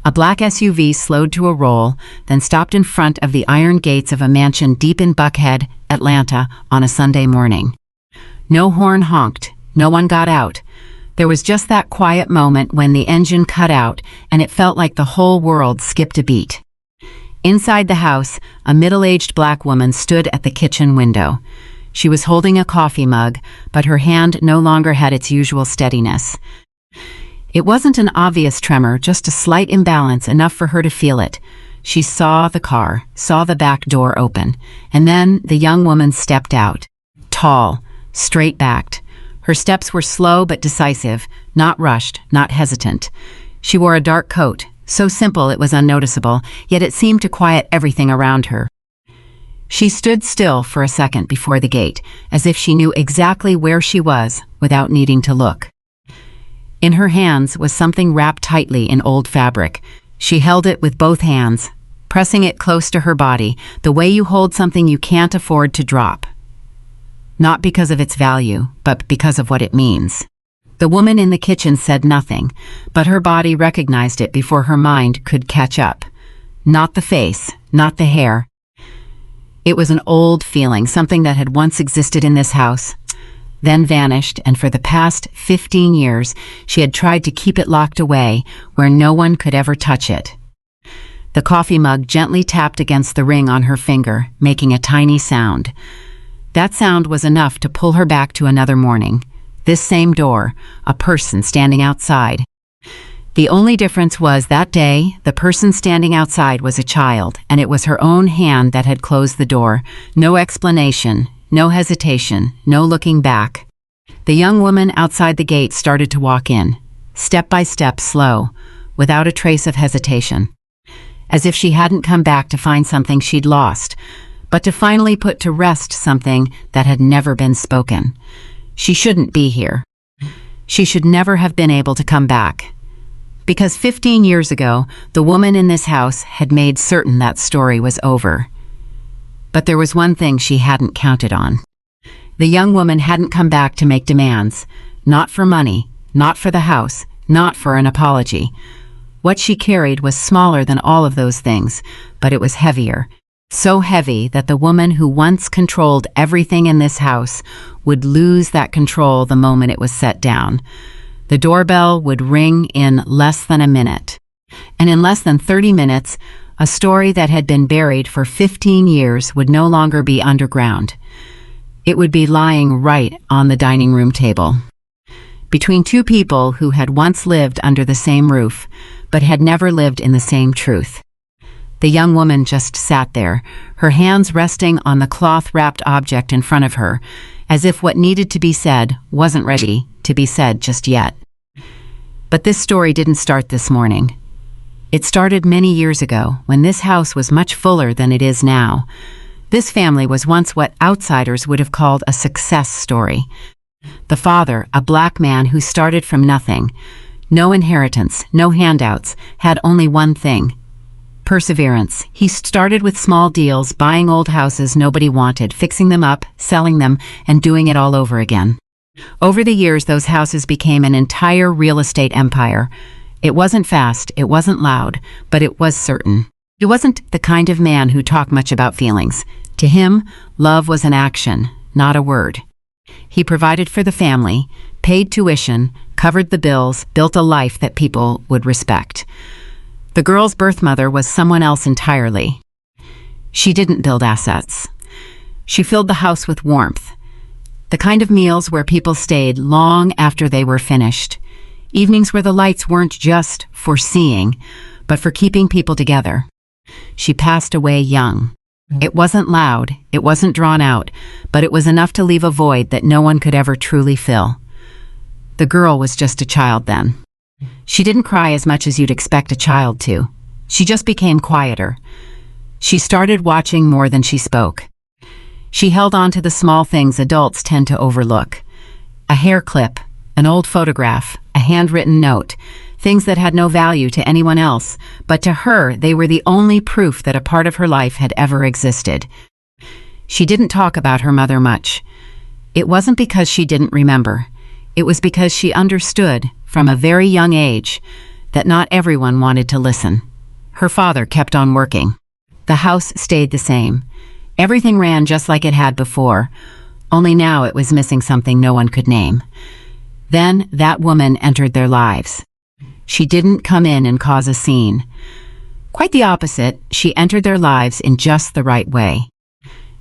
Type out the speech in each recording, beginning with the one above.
A black SUV slowed to a roll, then stopped in front of the iron gates of a mansion deep in Buckhead, Atlanta, on a Sunday morning. No horn honked. No one got out. There was just that quiet moment when the engine cut out and it felt like the whole world skipped a beat. Inside the house, a middle-aged black woman stood at the kitchen window. She was holding a coffee mug, but her hand no longer had its usual steadiness. It wasn't an obvious tremor, just a slight imbalance, enough for her to feel it. She saw the car, saw the back door open, and then the young woman stepped out. Tall, straight-backed. Her steps were slow but decisive, not rushed, not hesitant. She wore a dark coat, so simple it was unnoticeable, yet it seemed to quiet everything around her. She stood still for a second before the gate, as if she knew exactly where she was without needing to look. In her hands was something wrapped tightly in old fabric. She held it with both hands, pressing it close to her body, the way you hold something you can't afford to drop. Not because of its value, but because of what it means. The woman in the kitchen said nothing, but her body recognized it before her mind could catch up. Not the face, not the hair. It was an old feeling, something that had once existed in this house, then vanished, and for the past 15 years, she had tried to keep it locked away where no one could ever touch it. The coffee mug gently tapped against the ring on her finger, making a tiny sound. That sound was enough to pull her back to another morning. This same door, a person standing outside. The only difference was that day, the person standing outside was a child, and it was her own hand that had closed the door. No explanation, no hesitation, no looking back. The young woman outside the gate started to walk in, step by step, slow, without a trace of hesitation. As if she hadn't come back to find something she'd lost, but to finally put to rest something that had never been spoken. She shouldn't be here. She should never have been able to come back. Because 15 years ago, the woman in this house had made certain that story was over. But there was one thing she hadn't counted on. The young woman hadn't come back to make demands. Not for money, not for the house, not for an apology. What she carried was smaller than all of those things, but it was heavier. So heavy that the woman who once controlled everything in this house would lose that control the moment it was set down. The doorbell would ring in less than a minute. And in less than 30 minutes, a story that had been buried for 15 years would no longer be underground. It would be lying right on the dining room table. Between two people who had once lived under the same roof, but had never lived in the same truth. The young woman just sat there, her hands resting on the cloth-wrapped object in front of her, as if what needed to be said wasn't ready to be said just yet. But this story didn't start this morning. It started many years ago, when this house was much fuller than it is now. This family was once what outsiders would have called a success story. The father, a black man who started from nothing, no inheritance, no handouts, had only one thing: perseverance. He started with small deals, buying old houses nobody wanted, fixing them up, selling them, and doing it all over again. Over the years, those houses became an entire real estate empire. It wasn't fast, it wasn't loud, but it was certain. He wasn't the kind of man who talked much about feelings. To him, love was an action, not a word. He provided for the family, paid tuition, covered the bills, built a life that people would respect. The girl's birth mother was someone else entirely. She didn't build assets. She filled the house with warmth, the kind of meals where people stayed long after they were finished. Evenings where the lights weren't just for seeing, but for keeping people together. She passed away young. It wasn't loud, it wasn't drawn out, but it was enough to leave a void that no one could ever truly fill. The girl was just a child then. She didn't cry as much as you'd expect a child to. She just became quieter. She started watching more than she spoke. She held on to the small things adults tend to overlook. A hair clip, an old photograph, a handwritten note, things that had no value to anyone else, but to her they were the only proof that a part of her life had ever existed. She didn't talk about her mother much. It wasn't because she didn't remember. It was because she understood, from a very young age, that not everyone wanted to listen. Her father kept on working. The house stayed the same. Everything ran just like it had before, only now it was missing something no one could name. Then that woman entered their lives. She didn't come in and cause a scene. Quite the opposite, she entered their lives in just the right way.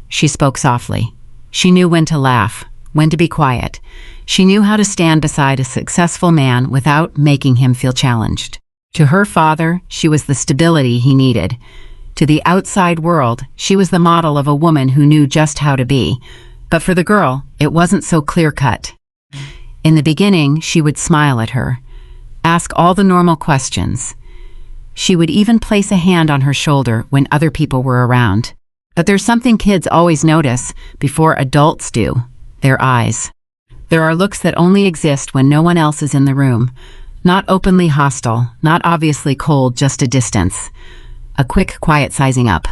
She spoke softly. She knew when to laugh, when to be quiet. She knew how to stand beside a successful man without making him feel challenged. To her father, she was the stability he needed. To the outside world, she was the model of a woman who knew just how to be. But for the girl, it wasn't so clear-cut. In the beginning, she would smile at her, ask all the normal questions. She would even place a hand on her shoulder when other people were around. But there's something kids always notice before adults do: their eyes. There are looks that only exist when no one else is in the room. Not openly hostile, not obviously cold, just a distance. A quick, quiet sizing up.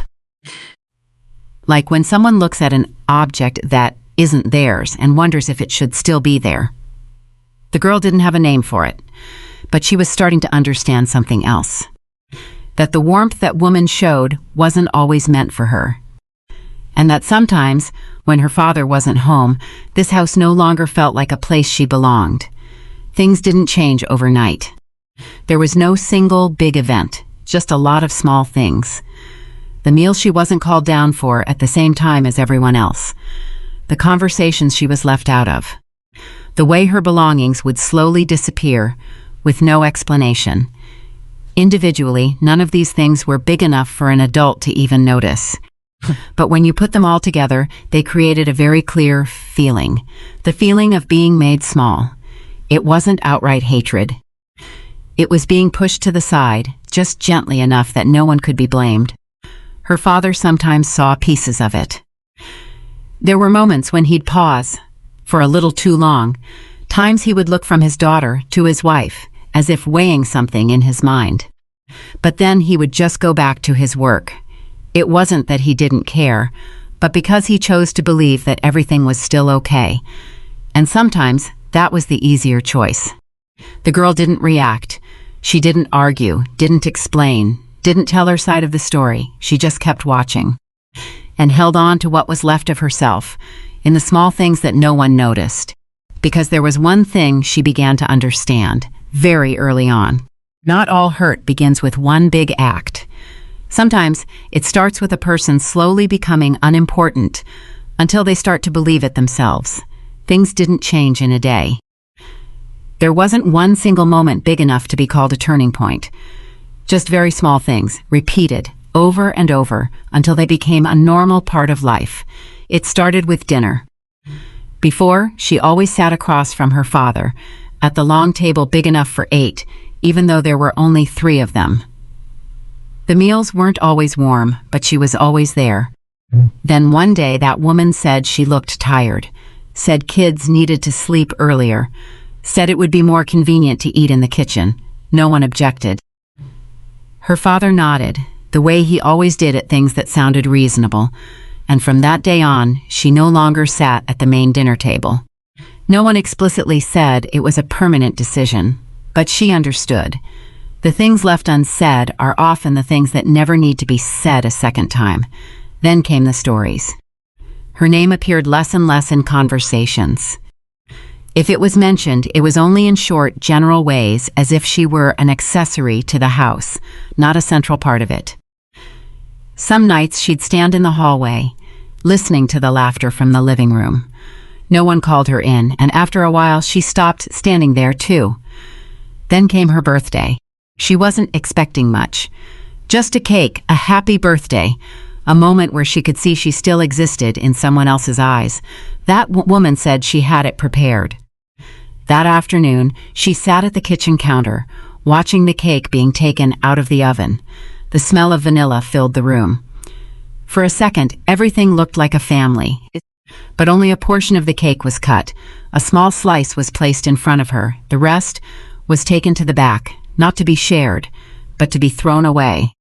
Like when someone looks at an object that isn't theirs and wonders if it should still be there. The girl didn't have a name for it, but she was starting to understand something else. That the warmth that woman showed wasn't always meant for her. And that sometimes, when her father wasn't home, this house no longer felt like a place she belonged. Things didn't change overnight. There was no single big event, just a lot of small things. The meal she wasn't called down for at the same time as everyone else. The conversations she was left out of. The way her belongings would slowly disappear with no explanation. Individually, none of these things were big enough for an adult to even notice. But when you put them all together, they created a very clear feeling. The feeling of being made small. It wasn't outright hatred. It was being pushed to the side, just gently enough that no one could be blamed. Her father sometimes saw pieces of it. There were moments when he'd pause, for a little too long. Times he would look from his daughter to his wife, as if weighing something in his mind. But then he would just go back to his work. It wasn't that he didn't care, but because he chose to believe that everything was still okay. And sometimes that was the easier choice. The girl didn't react. She didn't argue, didn't explain, didn't tell her side of the story. She just kept watching and held on to what was left of herself in the small things that no one noticed. Because there was one thing she began to understand very early on. Not all hurt begins with one big act. Sometimes it starts with a person slowly becoming unimportant until they start to believe it themselves. Things didn't change in a day. There wasn't one single moment big enough to be called a turning point. Just very small things, repeated over and over until they became a normal part of life. It started with dinner. Before, she always sat across from her father, at the long table big enough for 8, even though there were only 3 of them. The meals weren't always warm, but she was always there. Then one day that woman said she looked tired, said kids needed to sleep earlier, said it would be more convenient to eat in the kitchen. No one objected. Her father nodded, the way he always did at things that sounded reasonable, and from that day on, she no longer sat at the main dinner table. No one explicitly said it was a permanent decision, but she understood. The things left unsaid are often the things that never need to be said a second time. Then came the stories. Her name appeared less and less in conversations. If it was mentioned, it was only in short, general ways, as if she were an accessory to the house, not a central part of it. Some nights she'd stand in the hallway, listening to the laughter from the living room. No one called her in, and after a while she stopped standing there too. Then came her birthday. She wasn't expecting much. Just a cake, a happy birthday, a moment where she could see she still existed in someone else's eyes. That woman said she had it prepared. That afternoon, she sat at the kitchen counter, watching the cake being taken out of the oven. The smell of vanilla filled the room. For a second, everything looked like a family. But only a portion of the cake was cut. A small slice was placed in front of her. The rest was taken to the back, not to be shared, but to be thrown away.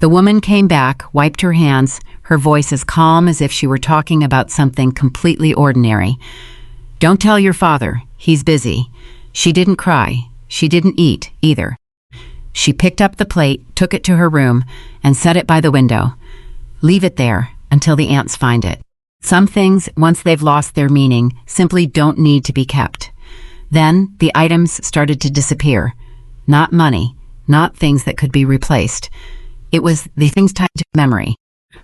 The woman came back, wiped her hands, her voice as calm as if she were talking about something completely ordinary. "Don't tell your father, he's busy." She didn't cry. She didn't eat, either. She picked up the plate, took it to her room, and set it by the window. Leave it there until the ants find it. Some things, once they've lost their meaning, simply don't need to be kept. Then the items started to disappear. Not money, not things that could be replaced. It was the things tied to memory.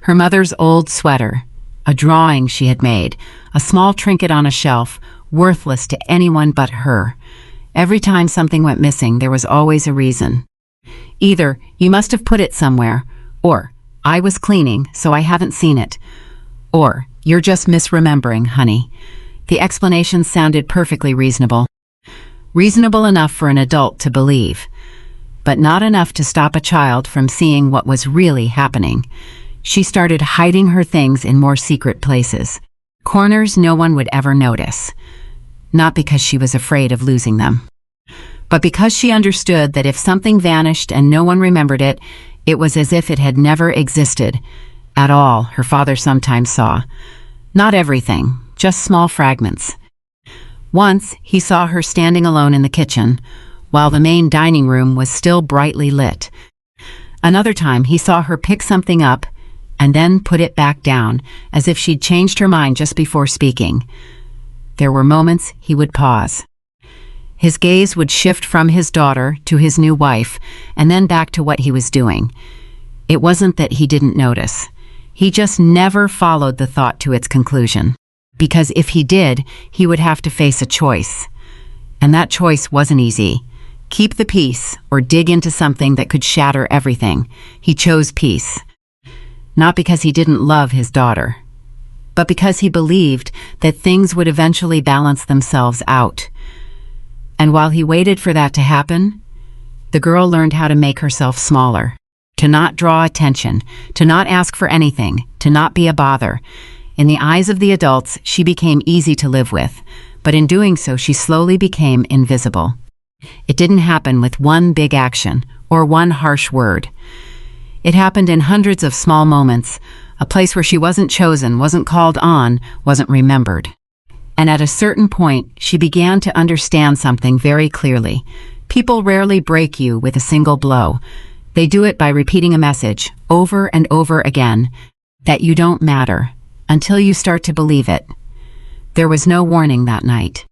Her mother's old sweater, a drawing she had made, a small trinket on a shelf, worthless to anyone but her. Every time something went missing, there was always a reason. Either, you must have put it somewhere, or, I was cleaning, so I haven't seen it, or, you're just misremembering, honey. The explanation sounded perfectly reasonable. Reasonable enough for an adult to believe, but not enough to stop a child from seeing what was really happening. She started hiding her things in more secret places, corners no one would ever notice. Not because she was afraid of losing them, but because she understood that if something vanished and no one remembered it, it was as if it had never existed at all. Her father sometimes saw. Not everything, just small fragments. Once, he saw her standing alone in the kitchen, while the main dining room was still brightly lit. Another time, he saw her pick something up and then put it back down, as if she'd changed her mind just before speaking. There were moments he would pause. His gaze would shift from his daughter to his new wife, and then back to what he was doing. It wasn't that he didn't notice. He just never followed the thought to its conclusion. Because if he did, he would have to face a choice. And that choice wasn't easy. Keep the peace, or dig into something that could shatter everything. He chose peace. Not because he didn't love his daughter, but because he believed that things would eventually balance themselves out. And while he waited for that to happen, the girl learned how to make herself smaller, to not draw attention, to not ask for anything, to not be a bother. In the eyes of the adults, she became easy to live with, but in doing so, she slowly became invisible. It didn't happen with one big action or one harsh word. It happened in hundreds of small moments, a place where she wasn't chosen, wasn't called on, wasn't remembered. And at a certain point, she began to understand something very clearly. People rarely break you with a single blow. They do it by repeating a message over and over again, that you don't matter, until you start to believe it. There was no warning that night.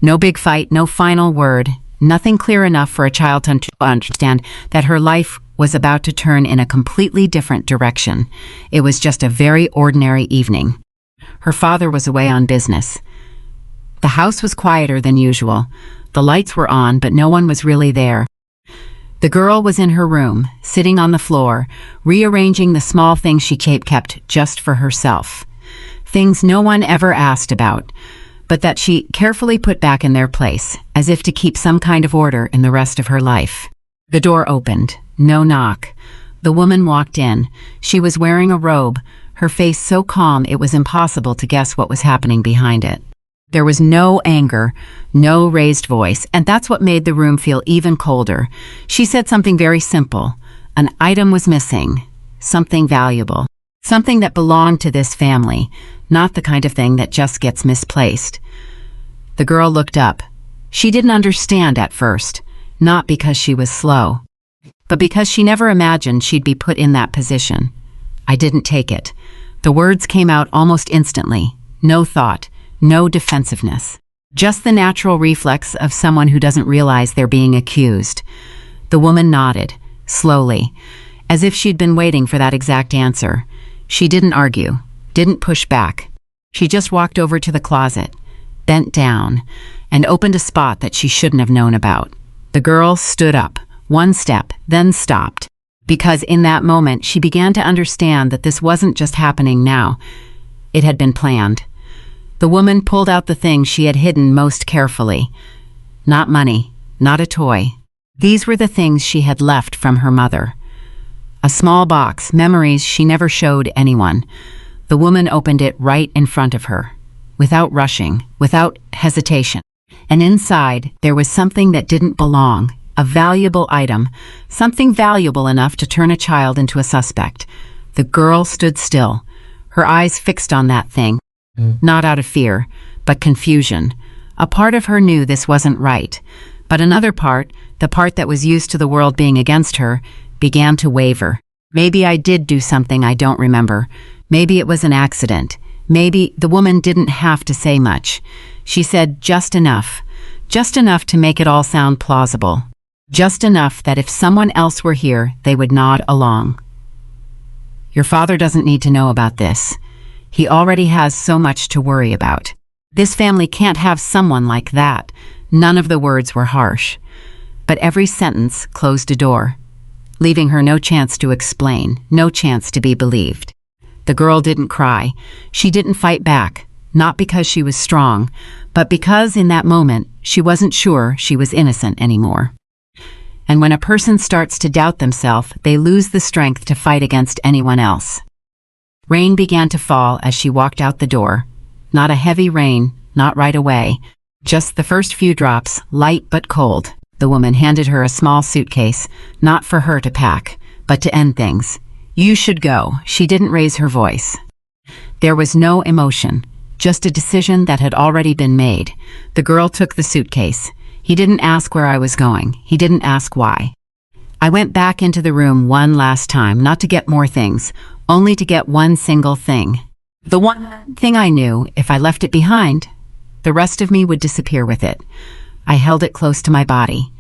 No big fight, no final word, nothing clear enough for a child to understand that her life was about to turn in a completely different direction. It was just a very ordinary evening. Her father was away on business. The house was quieter than usual. The lights were on, but no one was really there. The girl was in her room, sitting on the floor, rearranging the small things she kept just for herself. Things no one ever asked about, but that she carefully put back in their place, as if to keep some kind of order in the rest of her life. The door opened. No knock. The woman walked in. She was wearing a robe, her face so calm it was impossible to guess what was happening behind it. There was no anger, no raised voice, and that's what made the room feel even colder. She said something very simple. An item was missing, something valuable, something that belonged to this family, not the kind of thing that just gets misplaced. The girl looked up. She didn't understand at first, not because she was slow, but because she never imagined she'd be put in that position. I didn't take it. The words came out almost instantly. No thought, no defensiveness. Just the natural reflex of someone who doesn't realize they're being accused. The woman nodded, slowly, as if she'd been waiting for that exact answer. She didn't argue, didn't push back. She just walked over to the closet, bent down, and opened a spot that she shouldn't have known about. The girl stood up, one step, then stopped, because in that moment she began to understand that this wasn't just happening now. It had been planned. The woman pulled out the thing she had hidden most carefully. Not money, not a toy. These were the things she had left from her mother. A small box, memories she never showed anyone. The woman opened it right in front of her, without rushing, without hesitation. And inside, there was something that didn't belong, a valuable item, something valuable enough to turn a child into a suspect. The girl stood still, her eyes fixed on that thing, not out of fear, but confusion. A part of her knew this wasn't right, But another part, the part that was used to the world being against her, began to waver. Maybe I did do something I don't remember. Maybe it was an accident. Maybe the woman didn't have to say much. She said just enough to make it all sound plausible. Just enough that if someone else were here, they would nod along. Your father doesn't need to know about this. He already has so much to worry about. This family can't have someone like that. None of the words were harsh, but every sentence closed a door, leaving her no chance to explain, no chance to be believed. The girl didn't cry. She didn't fight back, not because she was strong, but because in that moment she wasn't sure she was innocent anymore. And when a person starts to doubt themselves, they lose the strength to fight against anyone else. Rain began to fall as she walked out the door. Not a heavy rain, not right away. Just the first few drops, light but cold. The woman handed her a small suitcase, not for her to pack, but to end things. You should go. She didn't raise her voice. There was no emotion, just a decision that had already been made. The girl took the suitcase. He didn't ask where I was going. He didn't ask why. I went back into the room one last time, not to get more things, only to get one single thing. The one thing I knew, if I left it behind, the rest of me would disappear with it. I held it close to my body,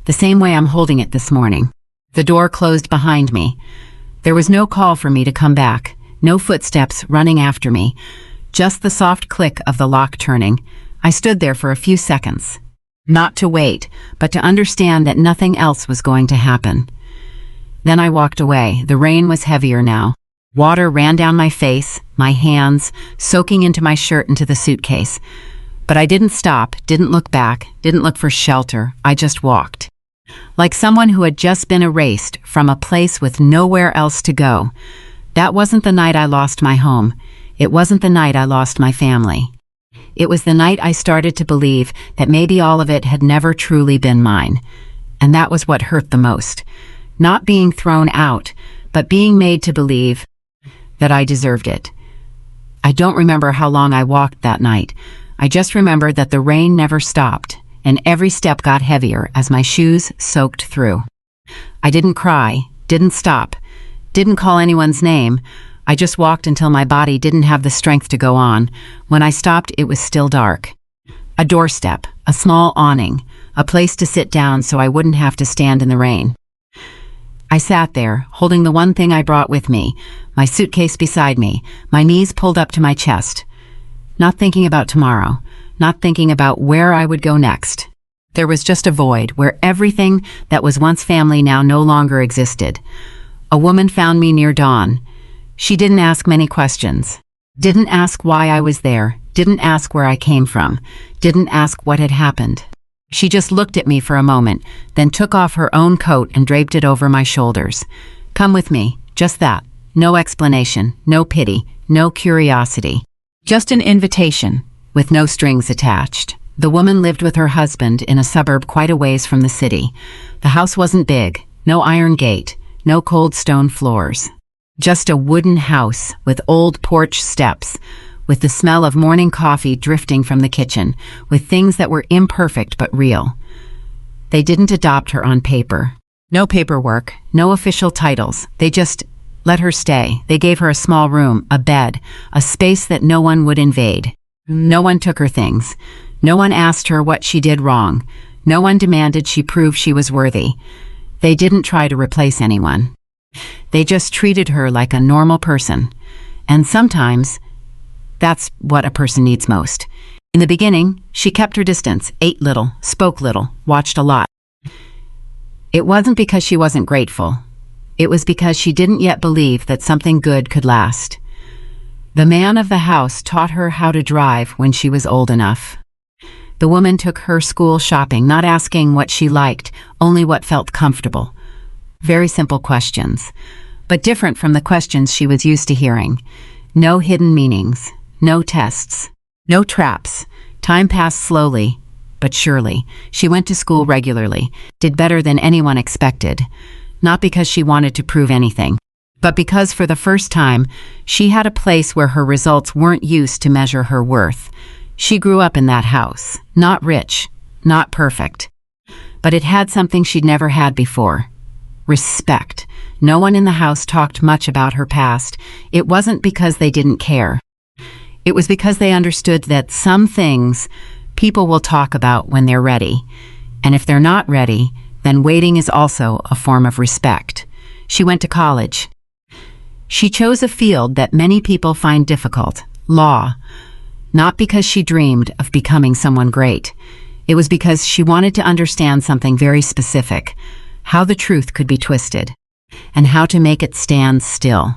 the same way I'm holding it this morning. The door closed behind me. There was no call for me to come back, no footsteps running after me, just the soft click of the lock turning. I stood there for a few seconds, not to wait, but to understand that nothing else was going to happen. Then I walked away. The rain was heavier now. Water ran down my face, my hands, soaking into my shirt and to the suitcase. But I didn't stop, didn't look back, didn't look for shelter. I just walked. Like someone who had just been erased from a place with nowhere else to go. That wasn't the night I lost my home. It wasn't the night I lost my family. It was the night I started to believe that maybe all of it had never truly been mine. And that was what hurt the most. Not being thrown out, but being made to believe that I deserved it. I don't remember how long I walked that night. I just remember that the rain never stopped, and every step got heavier as my shoes soaked through. I didn't cry, didn't stop, didn't call anyone's name. I just walked until my body didn't have the strength to go on. When I stopped, it was still dark. A doorstep, a small awning, a place to sit down so I wouldn't have to stand in the rain. I sat there, holding the one thing I brought with me, my suitcase beside me, my knees pulled up to my chest. Not thinking about tomorrow, not thinking about where I would go next. There was just a void where everything that was once family now no longer existed. A woman found me near dawn. She didn't ask many questions. Didn't ask why I was there. Didn't ask where I came from. Didn't ask what had happened. She just looked at me for a moment, then took off her own coat and draped it over my shoulders. Come with me, just that. No explanation, no pity, no curiosity. Just an invitation, with no strings attached. The woman lived with her husband in a suburb quite a ways from the city. The house wasn't big, no iron gate, no cold stone floors. Just a wooden house with old porch steps, with the smell of morning coffee drifting from the kitchen, with things that were imperfect but real. They didn't adopt her on paper. No paperwork, no official titles. They just let her stay. They gave her a small room, a bed, a space that no one would invade. No one took her things. No one asked her what she did wrong. No one demanded she prove she was worthy. They didn't try to replace anyone. They just treated her like a normal person. And sometimes, that's what a person needs most. In the beginning, she kept her distance, ate little, spoke little, watched a lot. It wasn't because she wasn't grateful. It was because she didn't yet believe that something good could last. The man of the house taught her how to drive when she was old enough. The woman took her school shopping, not asking what she liked, only what felt comfortable. Very simple questions, but different from the questions she was used to hearing. No hidden meanings, no tests, no traps. Time passed slowly, but surely. She went to school regularly, did better than anyone expected. Not because she wanted to prove anything, but because for the first time, she had a place where her results weren't used to measure her worth. She grew up in that house, not rich, not perfect, but it had something she'd never had before: respect. No one in the house talked much about her past. It wasn't because they didn't care. It was because they understood that some things people will talk about when they're ready. And if they're not ready, then waiting is also a form of respect. She went to college. She chose a field that many people find difficult: law. Not because she dreamed of becoming someone great. It was because she wanted to understand something very specific: how the truth could be twisted, and how to make it stand still.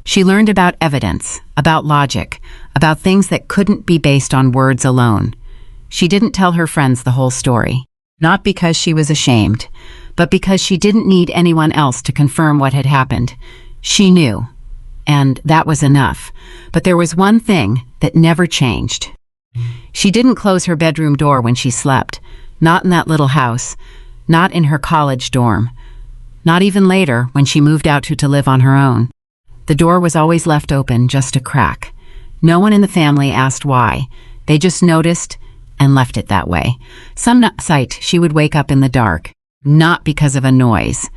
She learned about evidence, about logic, about things that couldn't be based on words alone. She didn't tell her friends the whole story, not because she was ashamed, but because she didn't need anyone else to confirm what had happened. She knew, and that was enough. But there was one thing that never changed. She didn't close her bedroom door when she slept, not in that little house, not in her college dorm, not even later when she moved out to live on her own. The door was always left open, just a crack. No one in the family asked why. They just noticed and left it that way. Some night she would wake up in the dark, not because of a noise,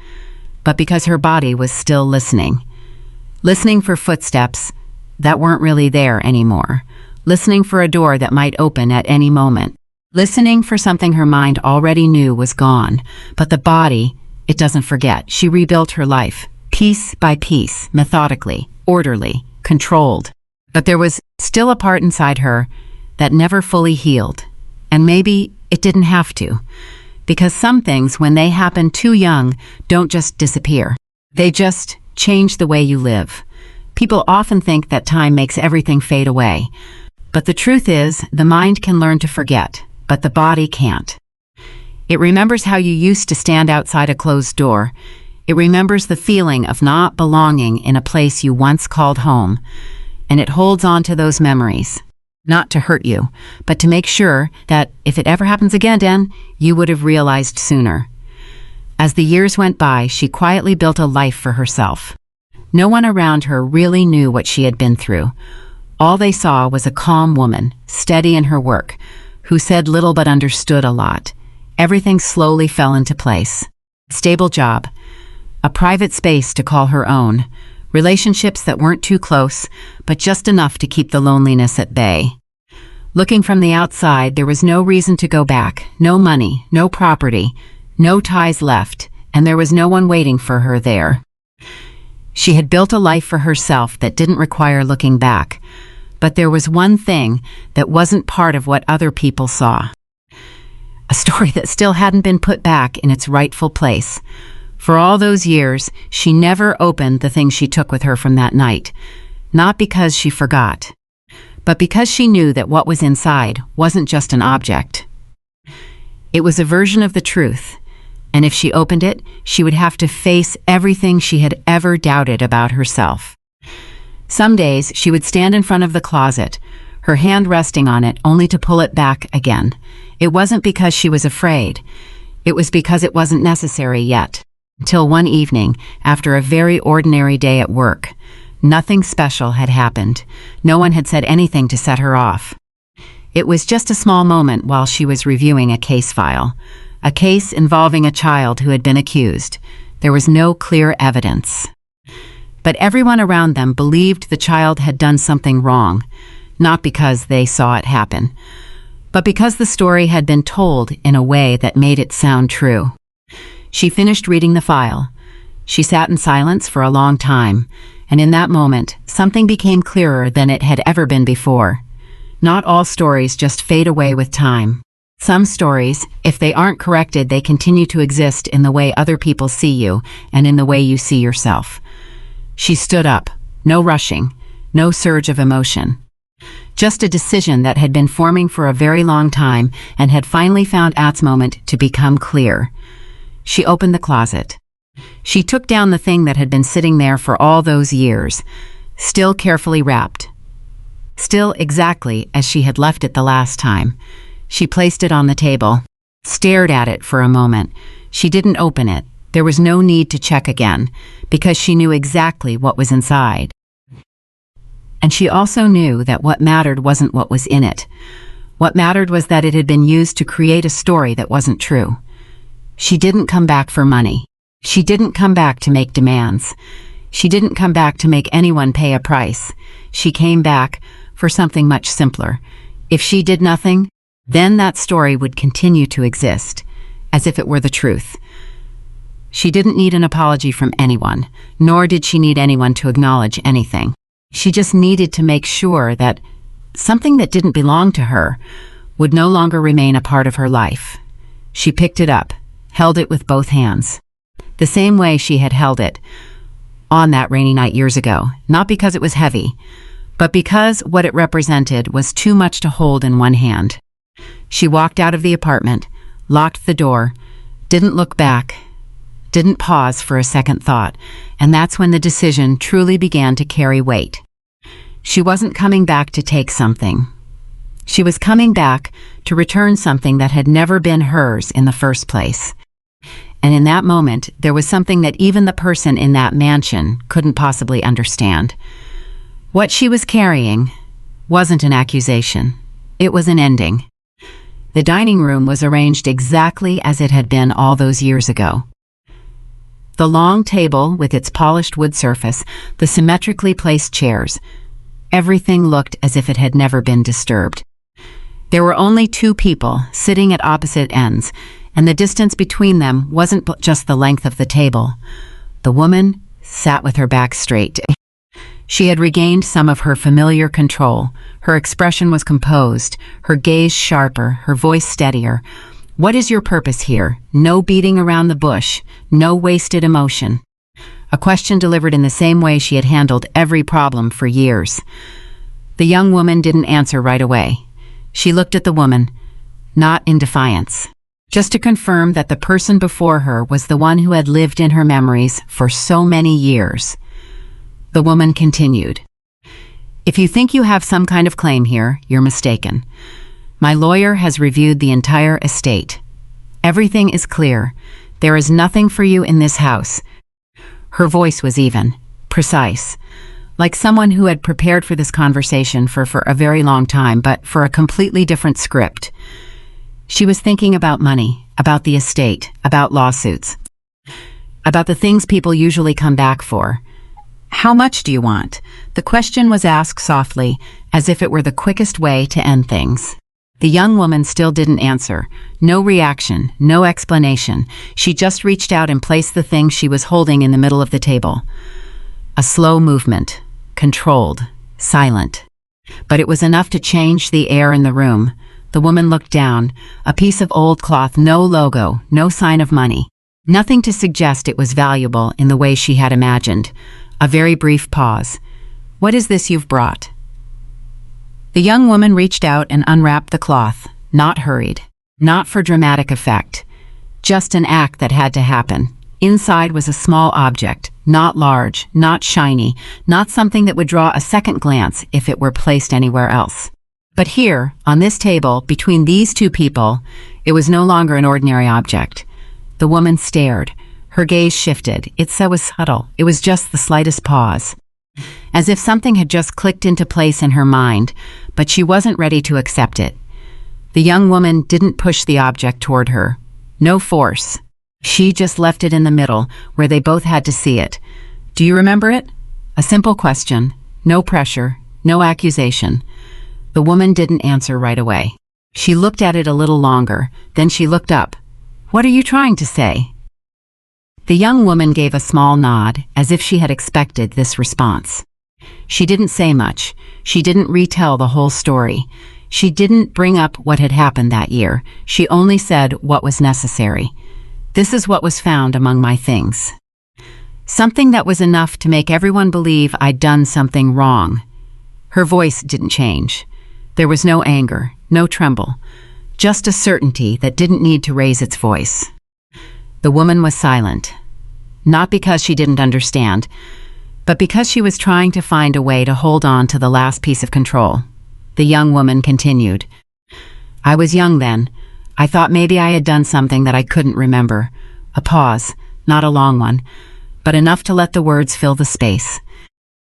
but because her body was still listening. Listening for footsteps that weren't really there anymore. Listening for a door that might open at any moment. Listening for something her mind already knew was gone. But the body, it doesn't forget. She rebuilt her life, piece by piece, methodically, orderly, controlled. But there was still a part inside her that never fully healed. And maybe it didn't have to. Because some things, when they happen too young, don't just disappear. They just change the way you live. People often think that time makes everything fade away. But the truth is, the mind can learn to forget, but the body can't. It remembers how you used to stand outside a closed door. It remembers the feeling of not belonging in a place you once called home. And it holds on to those memories. Not to hurt you, but to make sure that if it ever happens again, you would have realized sooner. As the years went by, she quietly built a life for herself. No one around her really knew what she had been through. All they saw was a calm woman, steady in her work, who said little but understood a lot. Everything slowly fell into place. Stable job, a private space to call her own, relationships that weren't too close, but just enough to keep the loneliness at bay. Looking from the outside, there was no reason to go back. No money, no property, no ties left, and there was no one waiting for her there. She had built a life for herself that didn't require looking back, but there was one thing that wasn't part of what other people saw. A story that still hadn't been put back in its rightful place. For all those years, she never opened the things she took with her from that night, not because she forgot, but because she knew that what was inside wasn't just an object. It was a version of the truth, and if she opened it, she would have to face everything she had ever doubted about herself. Some days, she would stand in front of the closet, her hand resting on it only to pull it back again. It wasn't because she was afraid. It was because it wasn't necessary yet. Until one evening, after a very ordinary day at work, nothing special had happened. No one had said anything to set her off. It was just a small moment while she was reviewing a case file. A case involving a child who had been accused. There was no clear evidence. But everyone around them believed the child had done something wrong, not because they saw it happen, but because the story had been told in a way that made it sound true. She finished reading the file. She sat in silence for a long time, and in that moment, something became clearer than it had ever been before. Not all stories just fade away with time. Some stories, if they aren't corrected, they continue to exist in the way other people see you and in the way you see yourself. She stood up, no rushing, no surge of emotion. Just a decision that had been forming for a very long time and had finally found its moment to become clear. She opened the closet. She took down the thing that had been sitting there for all those years, still carefully wrapped. Still exactly as she had left it the last time. She placed it on the table, stared at it for a moment. She didn't open it. There was no need to check again, because she knew exactly what was inside. And she also knew that what mattered wasn't what was in it. What mattered was that it had been used to create a story that wasn't true. She didn't come back for money. She didn't come back to make demands. She didn't come back to make anyone pay a price. She came back for something much simpler. If she did nothing, then that story would continue to exist, as if it were the truth. She didn't need an apology from anyone, nor did she need anyone to acknowledge anything. She just needed to make sure that something that didn't belong to her would no longer remain a part of her life. She picked it up, held it with both hands, the same way she had held it on that rainy night years ago, not because it was heavy, but because what it represented was too much to hold in one hand. She walked out of the apartment, locked the door, didn't look back, didn't pause for a second thought, and that's when the decision truly began to carry weight. She wasn't coming back to take something. She was coming back to return something that had never been hers in the first place. And in that moment, there was something that even the person in that mansion couldn't possibly understand. What she was carrying wasn't an accusation. It was an ending. The dining room was arranged exactly as it had been all those years ago. The long table with its polished wood surface, the symmetrically placed chairs, everything looked as if it had never been disturbed. There were only two people sitting at opposite ends, and the distance between them wasn't just the length of the table. The woman sat with her back straight. She had regained some of her familiar control. Her expression was composed, her gaze sharper, her voice steadier. "What is your purpose here? No beating around the bush, no wasted emotion." A question delivered in the same way she had handled every problem for years. The young woman didn't answer right away. She looked at the woman, not in defiance, just to confirm that the person before her was the one who had lived in her memories for so many years. The woman continued, "If you think you have some kind of claim here, you're mistaken. My lawyer has reviewed the entire estate. Everything is clear. There is nothing for you in this house." Her voice was even, precise, like someone who had prepared for this conversation for a very long time, but for a completely different script. She was thinking about money, about the estate, about lawsuits, about the things people usually come back for. "How much do you want?" The question was asked softly, as if it were the quickest way to end things. The young woman still didn't answer. No reaction, no explanation. She just reached out and placed the thing she was holding in the middle of the table. A slow movement, controlled, silent. But it was enough to change the air in the room. The woman looked down, a piece of old cloth, no logo, no sign of money. Nothing to suggest it was valuable in the way she had imagined. A very brief pause. "What is this you've brought?" The young woman reached out and unwrapped the cloth, not hurried, not for dramatic effect, just an act that had to happen. Inside was a small object, not large, not shiny, not something that would draw a second glance if it were placed anywhere else. But here, on this table, between these two people, it was no longer an ordinary object. The woman stared. Her gaze shifted. It was subtle. It was just the slightest pause, as if something had just clicked into place in her mind, but she wasn't ready to accept it. The young woman didn't push the object toward her. No force. She just left it in the middle, where they both had to see it. "Do you remember it?" A simple question. No pressure. No accusation. The woman didn't answer right away. She looked at it a little longer, then she looked up. "What are you trying to say?" The young woman gave a small nod, as if she had expected this response. She didn't say much. She didn't retell the whole story. She didn't bring up what had happened that year. She only said what was necessary. "This is what was found among my things." Something that was enough to make everyone believe I'd done something wrong. Her voice didn't change. There was no anger, no tremble, just a certainty that didn't need to raise its voice. The woman was silent, not because she didn't understand, but because she was trying to find a way to hold on to the last piece of control. The young woman continued, "I was young then. I thought maybe I had done something that I couldn't remember." A pause, not a long one, but enough to let the words fill the space.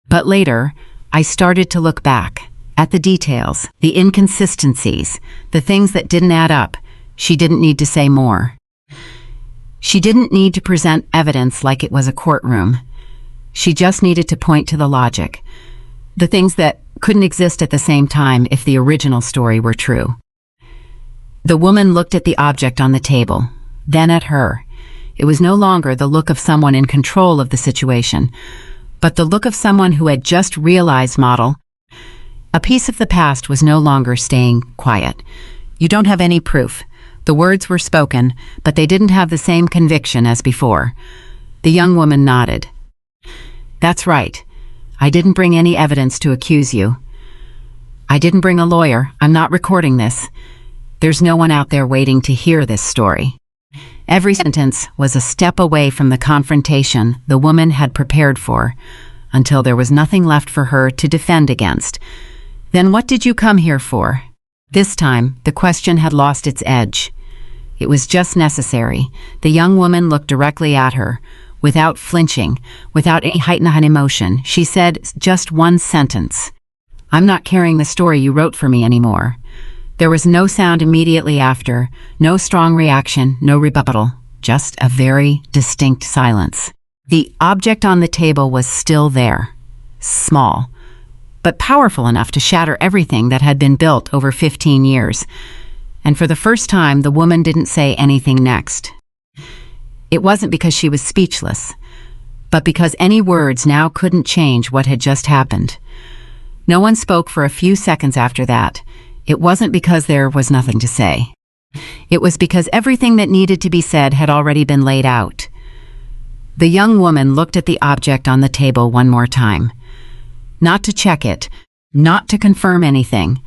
"But later, I started to look back, at the details, the inconsistencies, the things that didn't add up." She didn't need to say more. She didn't need to present evidence like it was a courtroom. She just needed to point to the logic, the things that couldn't exist at the same time if the original story were true. The woman looked at the object on the table, then at her. It was no longer the look of someone in control of the situation, but the look of someone who had just realized model. A piece of the past was no longer staying quiet. You don't have any proof. The words were spoken, but they didn't have the same conviction as before. The young woman nodded. That's right. I didn't bring any evidence to accuse you. I didn't bring a lawyer. I'm not recording this. There's no one out there waiting to hear this story. Every sentence was a step away from the confrontation the woman had prepared for, until there was nothing left for her to defend against. Then what did you come here for? This time, the question had lost its edge. It was just necessary. The young woman looked directly at her. Without flinching, without any heightened emotion, she said just one sentence. I'm not carrying the story you wrote for me anymore. There was no sound immediately after, no strong reaction, no rebuttal, just a very distinct silence. The object on the table was still there, small, but powerful enough to shatter everything that had been built over 15 years. And for the first time, the woman didn't say anything next. It wasn't because she was speechless, but because any words now couldn't change what had just happened. No one spoke for a few seconds after that. It wasn't because there was nothing to say. It was because everything that needed to be said had already been laid out. The young woman looked at the object on the table one more time. Not to check it, not to confirm anything.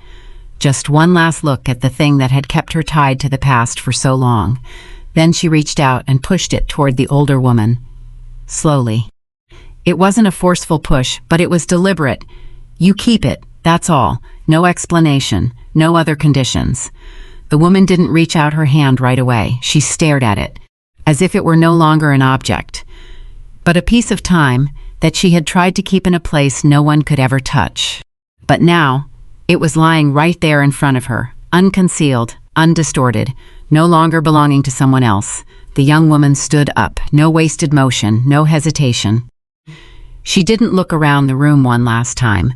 Just one last look at the thing that had kept her tied to the past for so long. Then she reached out and pushed it toward the older woman. Slowly. It wasn't a forceful push, but it was deliberate. You keep it, that's all. No explanation, no other conditions. The woman didn't reach out her hand right away. She stared at it, as if it were no longer an object, but a piece of time that she had tried to keep in a place no one could ever touch. But now, it was lying right there in front of her, unconcealed, undistorted, no longer belonging to someone else. The young woman stood up, no wasted motion, no hesitation. She didn't look around the room one last time.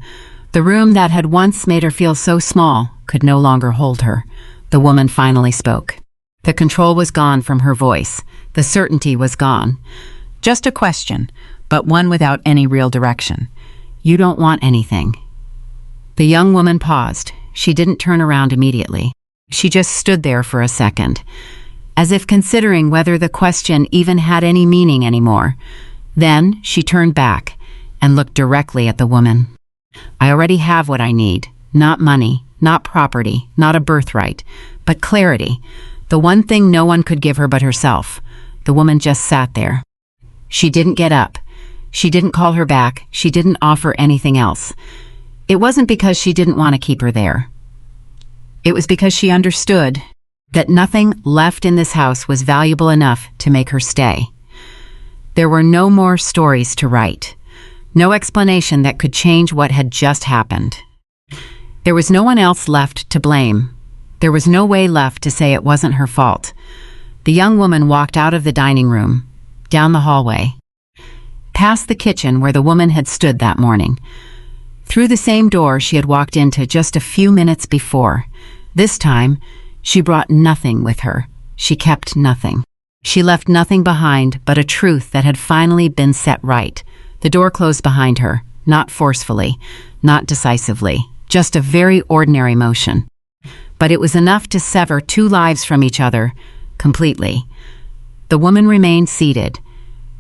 The room that had once made her feel so small could no longer hold her. The woman finally spoke. The control was gone from her voice. The certainty was gone. Just a question, but one without any real direction. You don't want anything. The young woman paused. She didn't turn around immediately. She just stood there for a second, as if considering whether the question even had any meaning anymore. Then she turned back and looked directly at the woman. I already have what I need. Not money, not property, not a birthright, but clarity. The one thing no one could give her but herself. The woman just sat there. She didn't get up. She didn't call her back. She didn't offer anything else. It wasn't because she didn't want to keep her there. It was because she understood that nothing left in this house was valuable enough to make her stay. There were no more stories to write. No explanation that could change what had just happened. There was no one else left to blame. There was no way left to say it wasn't her fault. The young woman walked out of the dining room, down the hallway, past the kitchen where the woman had stood that morning, through the same door she had walked into just a few minutes before. This time, she brought nothing with her. She kept nothing. She left nothing behind but a truth that had finally been set right. The door closed behind her, not forcefully, not decisively, just a very ordinary motion. But it was enough to sever two lives from each other, completely. The woman remained seated.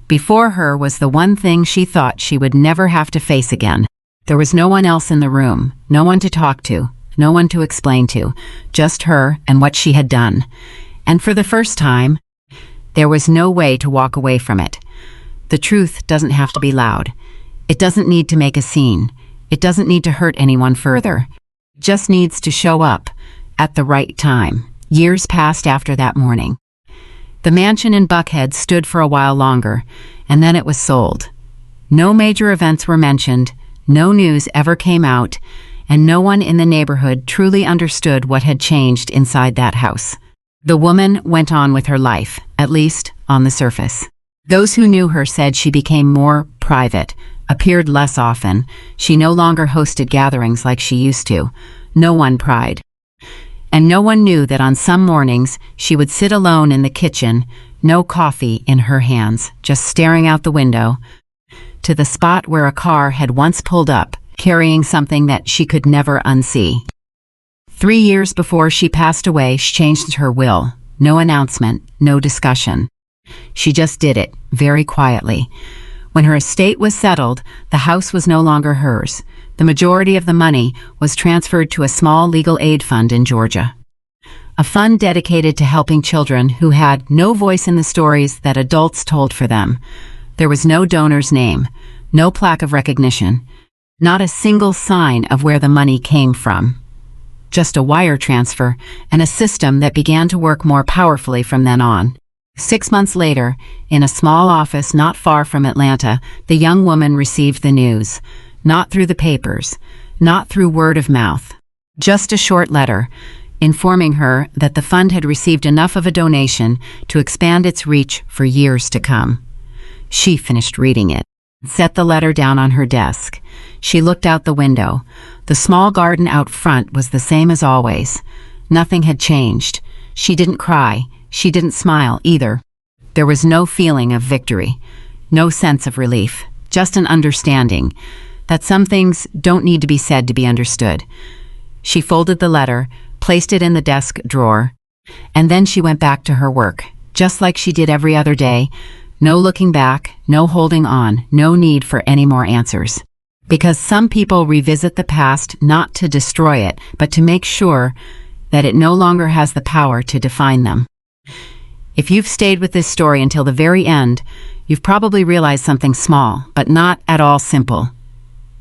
Before her was the one thing she thought she would never have to face again. There was no one else in the room, no one to talk to, no one to explain to, just her and what she had done. And for the first time, there was no way to walk away from it. The truth doesn't have to be loud. It doesn't need to make a scene. It doesn't need to hurt anyone further. It just needs to show up at the right time. Years passed after that morning. The mansion in Buckhead stood for a while longer, and then it was sold. No major events were mentioned, no news ever came out, and no one in the neighborhood truly understood what had changed inside that house. The woman went on with her life, at least on the surface. Those who knew her said she became more private, appeared less often. She no longer hosted gatherings like she used to. No one pried. And no one knew that on some mornings she would sit alone in the kitchen, no coffee in her hands, just staring out the window to the spot where a car had once pulled up, carrying something that she could never unsee. 3 years before she passed away, she changed her will. No announcement, no discussion. She just did it, very quietly. When her estate was settled, the house was no longer hers. The majority of the money was transferred to a small legal aid fund in Georgia. A fund dedicated to helping children who had no voice in the stories that adults told for them. There was no donor's name, no plaque of recognition, not a single sign of where the money came from. Just a wire transfer and a system that began to work more powerfully from then on. 6 months later, in a small office not far from Atlanta, the young woman received the news. Not through the papers, not through word of mouth. Just a short letter, informing her that the fund had received enough of a donation to expand its reach for years to come. She finished reading it, set the letter down on her desk. She looked out the window. The small garden out front was the same as always. Nothing had changed. She didn't cry. She didn't smile either. There was no feeling of victory, no sense of relief, just an understanding that some things don't need to be said to be understood. She folded the letter, placed it in the desk drawer, and then she went back to her work, just like she did every other day. No looking back, no holding on, no need for any more answers. Because some people revisit the past not to destroy it, but to make sure that it no longer has the power to define them. If you've stayed with this story until the very end, you've probably realized something small, but not at all simple.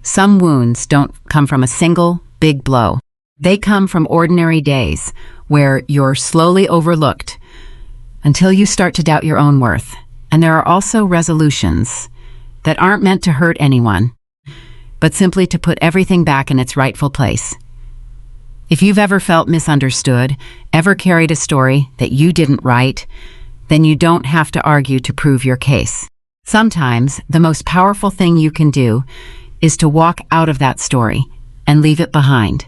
Some wounds don't come from a single, big blow. They come from ordinary days where you're slowly overlooked until you start to doubt your own worth. And there are also resolutions that aren't meant to hurt anyone, but simply to put everything back in its rightful place. If you've ever felt misunderstood, ever carried a story that you didn't write, then you don't have to argue to prove your case. Sometimes the most powerful thing you can do is to walk out of that story and leave it behind.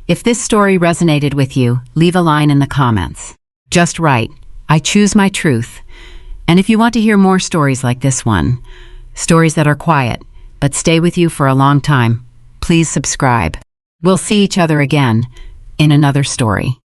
If this story resonated with you, leave a line in the comments. Just write, "I choose my truth." And if you want to hear more stories like this one, stories that are quiet but stay with you for a long time, please subscribe. We'll see each other again in another story.